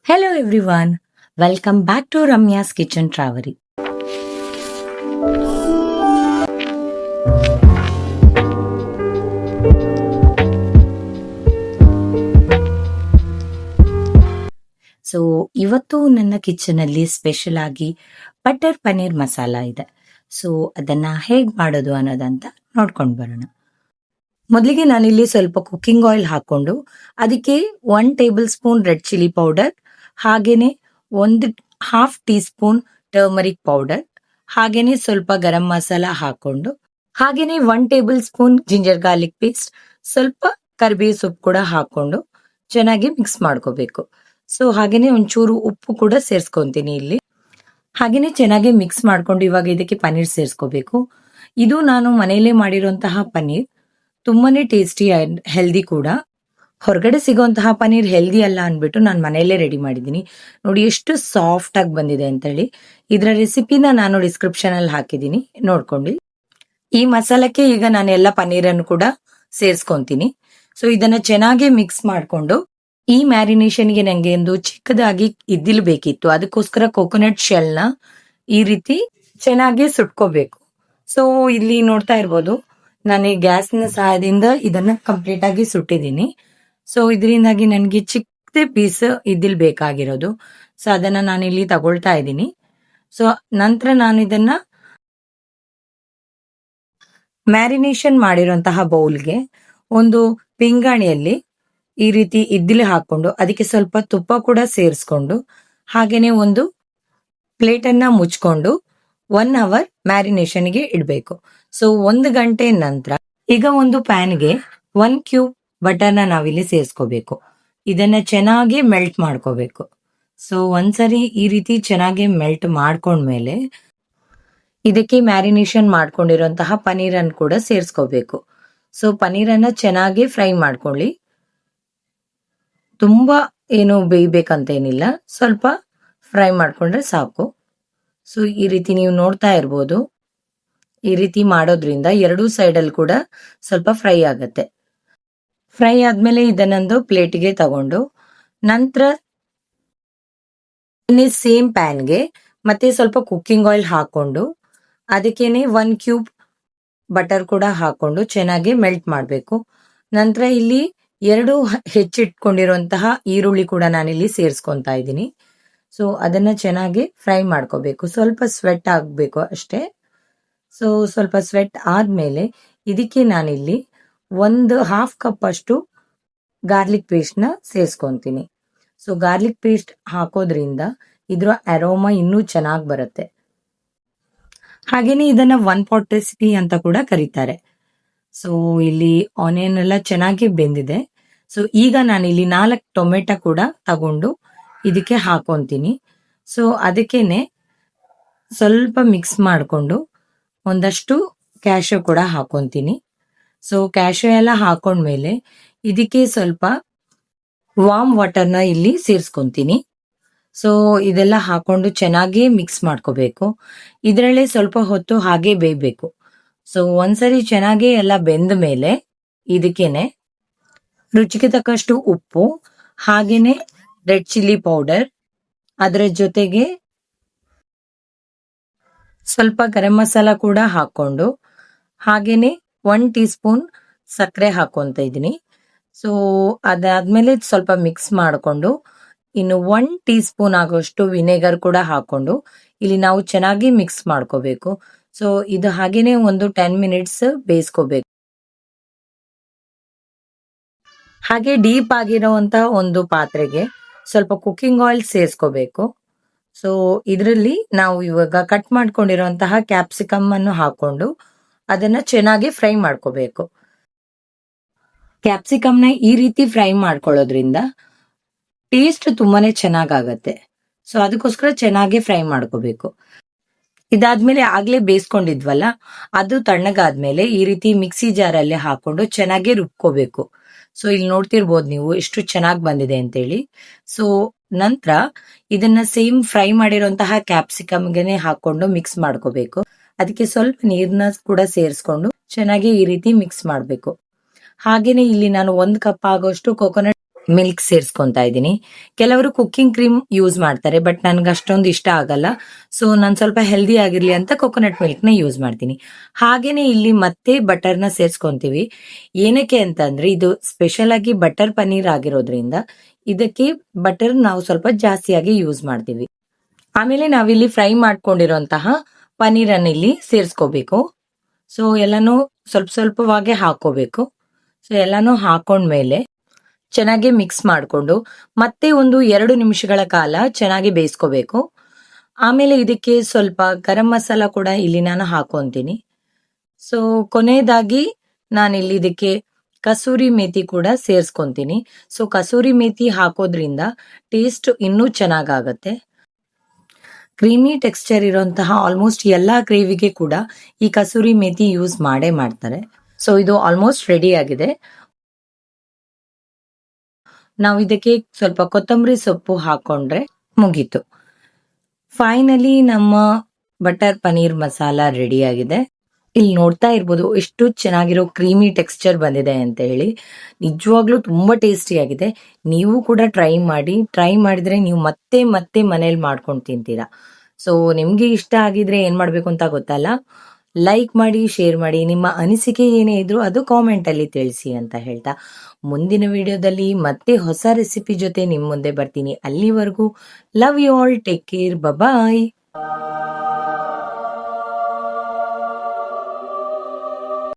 Hello everyone, welcome back to Ramya's Kitchen Travery. So ಇವತ್ತು ನನ್ನ kitchen ಅಲ್ಲಿ special ಆಗಿ ಬಟರ್ ಪನ್ನೀರ್ ಮಸಾಲ ಇದೆ. ಸೊ ಅದನ್ನ ಹೇಗ್ ಮಾಡೋದು ಅನ್ನೋದಂತ ನೋಡ್ಕೊಂಡು ಬರೋಣ. ಮೊದಲಿಗೆ ನಾನಿಲ್ಲಿ ಸ್ವಲ್ಪ ಕುಕ್ಕಿಂಗ್ ಆಯಿಲ್ ಹಾಕೊಂಡು ಅದಕ್ಕೆ 1 table spoon red chilli powder, ಹಾಗೇನೆ 1/2 ಟೀ ಸ್ಪೂನ್ ಟರ್ಮರಿಕ್ ಪೌಡರ್, ಹಾಗೇನೆ ಸ್ವಲ್ಪ ಗರಂ ಮಸಾಲ ಹಾಕೊಂಡು, ಹಾಗೇನೆ 1 table spoon ginger garlic paste, ಸ್ವಲ್ಪ ಕರಿಬೇವು ಸೊಪ್ಪು ಕೂಡ ಹಾಕೊಂಡು ಚೆನ್ನಾಗಿ ಮಿಕ್ಸ್ ಮಾಡ್ಕೋಬೇಕು. ಸೊ ಹಾಗೇನೆ ಒಂಚೂರು ಉಪ್ಪು ಕೂಡ ಸೇರಿಸ್ಕೊಂತೀನಿ ಇಲ್ಲಿ. ಹಾಗೇನೆ ಚೆನ್ನಾಗಿ ಮಿಕ್ಸ್ ಮಾಡ್ಕೊಂಡು ಇವಾಗ ಇದಕ್ಕೆ ಪನ್ನೀರ್ ಸೇರಿಸ್ಕೋಬೇಕು. ಇದು ನಾನು ಮನೆಯಲ್ಲೇ ಮಾಡಿರುವಂತಹ ಪನ್ನೀರ್, ತುಂಬಾನೇ ಟೇಸ್ಟಿ ಅಂಡ್ ಹೆಲ್ದಿ ಕೂಡ. ಹೊರಗಡೆ ಸಿಗುವಂತಹ ಪನ್ನೀರ್ ಹೆಲ್ದಿ ಅಲ್ಲ ಅನ್ಬಿಟ್ಟು ನಾನು ಮನೆಯಲ್ಲೇ ರೆಡಿ ಮಾಡಿದ್ದೀನಿ. ನೋಡಿ ಎಷ್ಟು ಸಾಫ್ಟ್ ಆಗಿ ಬಂದಿದೆ ಅಂತ ಹೇಳಿ. ಇದರ ರೆಸಿಪಿನ ನಾನು ಡಿಸ್ಕ್ರಿಪ್ಷನ್ ಅಲ್ಲಿ ಹಾಕಿದ್ದೀನಿ, ನೋಡ್ಕೊಂಡು. ಈ ಮಸಾಲಕ್ಕೆ ಈಗ ನಾನು ಎಲ್ಲ ಪನ್ನೀರನ್ನು ಕೂಡ ಸೇರಿಸ್ಕೊಂತೀನಿ. ಸೊ ಇದನ್ನ ಚೆನ್ನಾಗಿ ಮಿಕ್ಸ್ ಮಾಡ್ಕೊಂಡು, ಈ ಮ್ಯಾರಿನೇಷನ್ಗೆ ನಂಗೆ ಒಂದು ಚಿಕ್ಕದಾಗಿ ಇದ್ದಿಲ್ ಬೇಕಿತ್ತು, ಅದಕ್ಕೋಸ್ಕರ ಕೋಕೋನಟ್ ಶೆಲ್ ನ ಈ ರೀತಿ ಚೆನ್ನಾಗಿ ಸುಟ್ಕೋಬೇಕು. ಸೊ ಇಲ್ಲಿ ನೋಡ್ತಾ ಇರ್ಬೋದು, ನಾನು ಈ ಗ್ಯಾಸ್ನ ಸಹಾಯದಿಂದ ಇದನ್ನ ಕಂಪ್ಲೀಟ್ ಆಗಿ ಸುಟ್ಟಿದ್ದೀನಿ. ಸೊ ಇದರಿಂದಾಗಿ ನನಗೆ ಚಿಕ್ಕದೇ ಪೀಸ್ ಇದ್ದಿಲ್ ಬೇಕಾಗಿರೋದು. ಸೊ ಅದನ್ನ ನಾನು ಇಲ್ಲಿ ತಗೊಳ್ತಾ ಇದ್ದೀನಿ. ಸೊ ನಂತರ ನಾನು ಇದನ್ನ ಮ್ಯಾರಿನೇಷನ್ ಮಾಡಿರುವಂತಹ ಬೌಲ್ಗೆ ಒಂದು ಪಿಂಗಾಣಿಯಲ್ಲಿ ಈ ರೀತಿ ಇದ್ದಿಲು ಹಾಕೊಂಡು, ಅದಕ್ಕೆ ಸ್ವಲ್ಪ ತುಪ್ಪ ಕೂಡ ಸೇರಿಸ್ಕೊಂಡು, ಹಾಗೇನೆ ಒಂದು ಪ್ಲೇಟ್ ಅನ್ನ ಮುಚ್ಕೊಂಡು 1 ಅವರ್ ಮ್ಯಾರಿನೇಷನ್ಗೆ ಇಡಬೇಕು. ಸೊ 1 ಗಂಟೆ ನಂತರ ಈಗ ಒಂದು ಪ್ಯಾನ್ಗೆ 1 ಕ್ಯೂಬ್ ಬಟರ್ನ ನಾವಿಲ್ಲಿ ಸೇರಿಸ್ಕೋಬೇಕು. ಇದನ್ನ ಚೆನ್ನಾಗಿ ಮೆಲ್ಟ್ ಮಾಡ್ಕೋಬೇಕು. ಸೊ ಒಂದ್ಸರಿ ಈ ರೀತಿ ಚೆನ್ನಾಗಿ ಮೆಲ್ಟ್ ಮಾಡ್ಕೊಂಡ್ಮೇಲೆ ಇದಕ್ಕೆ ಮ್ಯಾರಿನೇಷನ್ ಮಾಡ್ಕೊಂಡಿರುವಂತಹ ಪನ್ನೀರನ್ನು ಕೂಡ ಸೇರಿಸ್ಕೋಬೇಕು. ಸೊ ಪನ್ನೀರನ್ನ ಚೆನ್ನಾಗಿ ಫ್ರೈ ಮಾಡ್ಕೊಳ್ಳಿ. ತುಂಬಾ ಏನು ಬೇಯ್ಬೇಕಂತ ಏನಿಲ್ಲ, ಸ್ವಲ್ಪ ಫ್ರೈ ಮಾಡ್ಕೊಂಡ್ರೆ ಸಾಕು. ಸೊ ಈ ರೀತಿ ನೀವು ನೋಡ್ತಾ ಇರ್ಬೋದು, ಈ ರೀತಿ ಮಾಡೋದ್ರಿಂದ ಎರಡೂ ಸೈಡ್ ಅಲ್ಲಿ ಕೂಡ ಸ್ವಲ್ಪ ಫ್ರೈ ಆಗತ್ತೆ. ಫ್ರೈ ಆದ್ಮೇಲೆ ಇದನ್ನೊಂದು ಪ್ಲೇಟ್ಗೆ ತಗೊಂಡು, ನಂತರ ಸೇಮ್ ಪ್ಯಾನ್ಗೆ ಮತ್ತೆ ಸ್ವಲ್ಪ ಕುಕ್ಕಿಂಗ್ ಆಯಿಲ್ ಹಾಕೊಂಡು, ಅದಕ್ಕೇನೆ 1 ಕ್ಯೂಬ್ ಬಟರ್ ಕೂಡ ಹಾಕೊಂಡು ಚೆನ್ನಾಗಿ ಮೆಲ್ಟ್ ಮಾಡಬೇಕು. ನಂತರ ಇಲ್ಲಿ 2 ಹೆಚ್ಚಿಟ್ಕೊಂಡಿರುವಂತಹ ಈರುಳ್ಳಿ ಕೂಡ ನಾನಿಲ್ಲಿ ಸೇರಿಸ್ಕೊಂತಾ ಇದ್ದೀನಿ. ಸೊ ಅದನ್ನ ಚೆನ್ನಾಗಿ ಫ್ರೈ ಮಾಡ್ಕೋಬೇಕು. ಸ್ವಲ್ಪ ಸ್ವೆಟ್ ಆಗ್ಬೇಕು ಅಷ್ಟೇ. ಸೊ ಸ್ವಲ್ಪ ಸ್ವೆಟ್ ಆದ್ಮೇಲೆ ಇದಕ್ಕೆ ನಾನಿಲ್ಲಿ 1/2 ಕಪ್ ಅಷ್ಟು ಗಾರ್ಲಿಕ್ ಪೇಸ್ಟ್ ನ ಸೇರಿಸ್ಕೊಂತೀನಿ. ಸೊ ಗಾರ್ಲಿಕ್ ಪೇಸ್ಟ್ ಹಾಕೋದ್ರಿಂದ ಇದ್ರ ಅರೋಮಾ ಇನ್ನೂ ಚೆನ್ನಾಗಿ ಬರುತ್ತೆ. ಹಾಗೇನೆ ಇದನ್ನ 1 ಪಾಟ್ ರೆಸಿಪಿ ಅಂತ ಕೂಡ ಕರೀತಾರೆ. ಸೊ ಇಲ್ಲಿ ಆನಿಯನ್ ಎಲ್ಲ ಚೆನ್ನಾಗಿ ಬೆಂದಿದೆ. ಸೊ ಈಗ ನಾನಿಲ್ಲಿ 4 ಟೊಮೆಟೊ ಕೂಡ ತಗೊಂಡು ಇದಕ್ಕೆ ಹಾಕೊಂತೀನಿ. ಸೊ ಅದಕ್ಕೇನೆ ಸ್ವಲ್ಪ ಮಿಕ್ಸ್ ಮಾಡಿಕೊಂಡು ಒಂದಷ್ಟು ಕ್ಯಾಶು ಕೂಡ ಹಾಕೊಂತೀನಿ. ಸೊ ಕ್ಯಾಶು ಎಲ್ಲ ಹಾಕೊಂಡ್ಮೇಲೆ ಇದಕ್ಕೆ ಸ್ವಲ್ಪ ವಾರ್ಮ್ ವಾಟರ್ನ ಇಲ್ಲಿ ಸೇರಿಸ್ಕೊಂತೀನಿ. ಸೊ ಇದೆಲ್ಲ ಹಾಕೊಂಡು ಚೆನ್ನಾಗಿ ಮಿಕ್ಸ್ ಮಾಡ್ಕೋಬೇಕು. ಇದರಲ್ಲೇ ಸ್ವಲ್ಪ ಹೊತ್ತು ಹಾಗೆ ಬೇಯಬೇಕು. ಸೊ ಒಂದ್ಸರಿ ಚೆನ್ನಾಗಿ ಎಲ್ಲ ಬೆಂದ ಮೇಲೆ ಇದಕ್ಕೇನೆ ರುಚಿಗೆ ತಕ್ಕಷ್ಟು ಉಪ್ಪು, ಹಾಗೇನೆ ರೆಡ್ ಚಿಲ್ಲಿ ಪೌಡರ್, ಅದರ ಜೊತೆಗೆ ಸ್ವಲ್ಪ ಗರಂ ಮಸಾಲ ಕೂಡ ಹಾಕೊಂಡು, ಹಾಗೇನೆ 1 ಟೀ ಸ್ಪೂನ್ ಸಕ್ಕರೆ ಹಾಕೊಂತ ಇದೀನಿ. ಸೊ ಅದಾದ್ಮೇಲೆ ಸ್ವಲ್ಪ ಮಿಕ್ಸ್ ಮಾಡಿಕೊಂಡು, ಇನ್ನು 1 ಟೀ ಸ್ಪೂನ್ ಆಗೋಷ್ಟು ವಿನೆಗರ್ ಕೂಡ ಹಾಕೊಂಡು ಇಲ್ಲಿ ನಾವು ಚೆನ್ನಾಗಿ ಮಿಕ್ಸ್ ಮಾಡ್ಕೋಬೇಕು. ಸೊ ಇದು ಹಾಗೇನೆ ಒಂದು 10 ಮಿನಿಟ್ಸ್ ಬೇಯಿಸ್ಕೋಬೇಕು. ಹಾಗೆ ಡೀಪ್ ಆಗಿರುವಂತ ಒಂದು ಪಾತ್ರೆಗೆ ಸ್ವಲ್ಪ ಕುಕ್ಕಿಂಗ್ ಆಯಿಲ್ ಸೇರಿಸ್ಕೋಬೇಕು. ಸೊ ಇದರಲ್ಲಿ ನಾವು ಇವಾಗ ಕಟ್ ಮಾಡ್ಕೊಂಡಿರುವಂತಹ ಕ್ಯಾಪ್ಸಿಕಮ್ ಅನ್ನು ಹಾಕೊಂಡು ಅದನ್ನ ಚೆನ್ನಾಗಿ ಫ್ರೈ ಮಾಡ್ಕೋಬೇಕು. ಕ್ಯಾಪ್ಸಿಕಮ್ ನ ಈ ರೀತಿ ಫ್ರೈ ಮಾಡ್ಕೊಳ್ಳೋದ್ರಿಂದ ಟೇಸ್ಟ್ ತುಂಬಾನೇ ಚೆನ್ನಾಗಾಗತ್ತೆ. ಸೊ ಅದಕ್ಕೋಸ್ಕರ ಚೆನ್ನಾಗಿ ಫ್ರೈ ಮಾಡ್ಕೋಬೇಕು. ಇದಾದ್ಮೇಲೆ ಆಗ್ಲೇ ಬೇಯಿಸ್ಕೊಂಡಿದ್ವಲ್ಲ, ಅದು ತಣ್ಣಗಾದ್ಮೇಲೆ ಈ ರೀತಿ ಮಿಕ್ಸಿ ಜಾರಲ್ಲಿ ಹಾಕೊಂಡು ಚೆನ್ನಾಗಿ ರುಬ್ಕೋಬೇಕು. ಸೊ ಇಲ್ಲಿ ನೋಡ್ತಿರ್ಬೋದು ನೀವು ಎಷ್ಟು ಚೆನ್ನಾಗಿ ಬಂದಿದೆ ಅಂತೇಳಿ. ಸೊ ನಂತರ ಇದನ್ನ ಸೇಮ್ ಫ್ರೈ ಮಾಡಿರುವಂತಹ ಕ್ಯಾಪ್ಸಿಕಮ್ಗೆ ಹಾಕೊಂಡು ಮಿಕ್ಸ್ ಮಾಡ್ಕೋಬೇಕು. ಅದಕ್ಕೆ ಸ್ವಲ್ಪ ನೀರ್ನ ಕೂಡ ಸೇರಿಸ್ಕೊಂಡು ಚೆನ್ನಾಗಿ ಈ ರೀತಿ ಮಿಕ್ಸ್ ಮಾಡ್ಬೇಕು. ಹಾಗೇನೆ ಇಲ್ಲಿ ನಾನು 1 ಕಪ್ ಆಗೋಷ್ಟು ಕೋಕೋನಟ್ ಮಿಲ್ಕ್ ಸೇರಿಸ್ಕೊಂತಾ ಇದ್ದೀನಿ. ಕೆಲವರು ಕುಕ್ಕಿಂಗ್ ಕ್ರೀಮ್ ಯೂಸ್ ಮಾಡ್ತಾರೆ, ಬಟ್ ನನ್ಗೆ ಅಷ್ಟೊಂದು ಇಷ್ಟ ಆಗಲ್ಲ. ಸೊ ನಾನು ಸ್ವಲ್ಪ ಹೆಲ್ದಿ ಆಗಿರ್ಲಿ ಅಂತ ಕೊಕೊನಟ್ ಮಿಲ್ಕ್ನ ಯೂಸ್ ಮಾಡ್ತೀನಿ. ಹಾಗೇನೆ ಇಲ್ಲಿ ಮತ್ತೆ ಬಟರ್ನ ಸೇರಿಸ್ಕೊಂತೀವಿ. ಏನಕ್ಕೆ ಅಂತಂದ್ರೆ ಇದು ಸ್ಪೆಷಲ್ ಆಗಿ ಬಟರ್ ಪನ್ನೀರ್ ಆಗಿರೋದ್ರಿಂದ ಇದಕ್ಕೆ ಬಟರ್ ನಾವು ಸ್ವಲ್ಪ ಜಾಸ್ತಿಯಾಗಿ ಯೂಸ್ ಮಾಡ್ತೀವಿ. ಆಮೇಲೆ ನಾವಿಲ್ಲಿ ಫ್ರೈ ಮಾಡ್ಕೊಂಡಿರೋಂತಹ ಪನ್ನೀರನ್ನ ಇಲ್ಲಿ ಸೇರಿಸ್ಕೋಬೇಕು. ಸೊ ಎಲ್ಲಾನು ಸ್ವಲ್ಪ ಸ್ವಲ್ಪವಾಗಿ ಹಾಕೋಬೇಕು. ಸೊ ಎಲ್ಲಾನು ಹಾಕೊಂಡ್ಮೇಲೆ ಚೆನ್ನಾಗಿ ಮಿಕ್ಸ್ ಮಾಡಿಕೊಂಡು ಮತ್ತೆ ಒಂದು 2 ನಿಮಿಷಗಳ ಕಾಲ ಚೆನ್ನಾಗಿ ಬೇಯಿಸ್ಕೋಬೇಕು. ಆಮೇಲೆ ಇದಕ್ಕೆ ಸ್ವಲ್ಪ ಗರಂ ಮಸಾಲ ಕೂಡ ಇಲ್ಲಿ ನಾನು ಹಾಕೊಂತೀನಿ. ಸೊ ಕೊನೆಯದಾಗಿ ನಾನಿಲ್ಲಿ ಇದಕ್ಕೆ ಕಸೂರಿ ಮೇಥಿ ಕೂಡ ಸೇರಿಸ್ಕೊಂತೀನಿ. ಸೊ ಕಸೂರಿ ಮೇಥಿ ಹಾಕೋದ್ರಿಂದ ಟೇಸ್ಟ್ ಇನ್ನೂ ಚೆನ್ನಾಗಾಗತ್ತೆ. ಕ್ರೀಮಿ ಟೆಕ್ಸ್ಚರ್ ಇರುವಂತಹ ಆಲ್ಮೋಸ್ಟ್ ಎಲ್ಲಾ ಗ್ರೇವಿಗೆ ಕೂಡ ಈ ಕಸೂರಿ ಮೇಥಿ ಯೂಸ್ ಮಾಡೇ ಮಾಡ್ತಾರೆ. ಸೊ ಇದು ಆಲ್ಮೋಸ್ಟ್ ರೆಡಿ ಆಗಿದೆ. ನಾವು ಇದಕ್ಕೆ ಸ್ವಲ್ಪ ಕೊತ್ತಂಬರಿ ಸೊಪ್ಪು ಹಾಕೊಂಡ್ರೆ ಮುಗೀತು. ಫೈನಲಿ ನಮ್ಮ ಬಟರ್ ಪನ್ನೀರ್ ಮಸಾಲ ರೆಡಿ ಆಗಿದೆ. ಇಲ್ಲಿ ನೋಡ್ತಾ ಇರ್ಬೋದು ಎಷ್ಟು ಚೆನ್ನಾಗಿರೋ ಕ್ರೀಮಿ ಟೆಕ್ಸ್ಚರ್ ಬಂದಿದೆ ಅಂತ ಹೇಳಿ. ನಿಜವಾಗ್ಲೂ ತುಂಬಾ ಟೇಸ್ಟಿ ಆಗಿದೆ. ನೀವು ಕೂಡ ಟ್ರೈ ಮಾಡಿ. ಟ್ರೈ ಮಾಡಿದ್ರೆ ನೀವು ಮತ್ತೆ ಮತ್ತೆ ಮನೇಲಿ ಮಾಡ್ಕೊಂಡು ತಿಂತೀರಾ. ಸೊ ನಿಮ್ಗೆ ಇಷ್ಟ ಆಗಿದ್ರೆ ಏನ್ ಮಾಡ್ಬೇಕು ಅಂತ ಗೊತ್ತಲ್ಲ, ಲೈಕ್ ಮಾಡಿ, ಶೇರ್ ಮಾಡಿ, ನಿಮ್ಮ ಅನಿಸಿಕೆ ಏನೇ ಇದ್ರು ಅದು ಕಾಮೆಂಟ್ ಅಲ್ಲಿ ತಿಳಿಸಿ ಅಂತ ಹೇಳ್ತಾ ಮುಂದಿನ ವಿಡಿಯೋದಲ್ಲಿ ಮತ್ತೆ ಹೊಸ ರೆಸಿಪಿ ಜೊತೆ ನಿಮ್ ಮುಂದೆ ಬರ್ತೀನಿ. ಅಲ್ಲಿವರೆಗೂ love you all, take care, bye.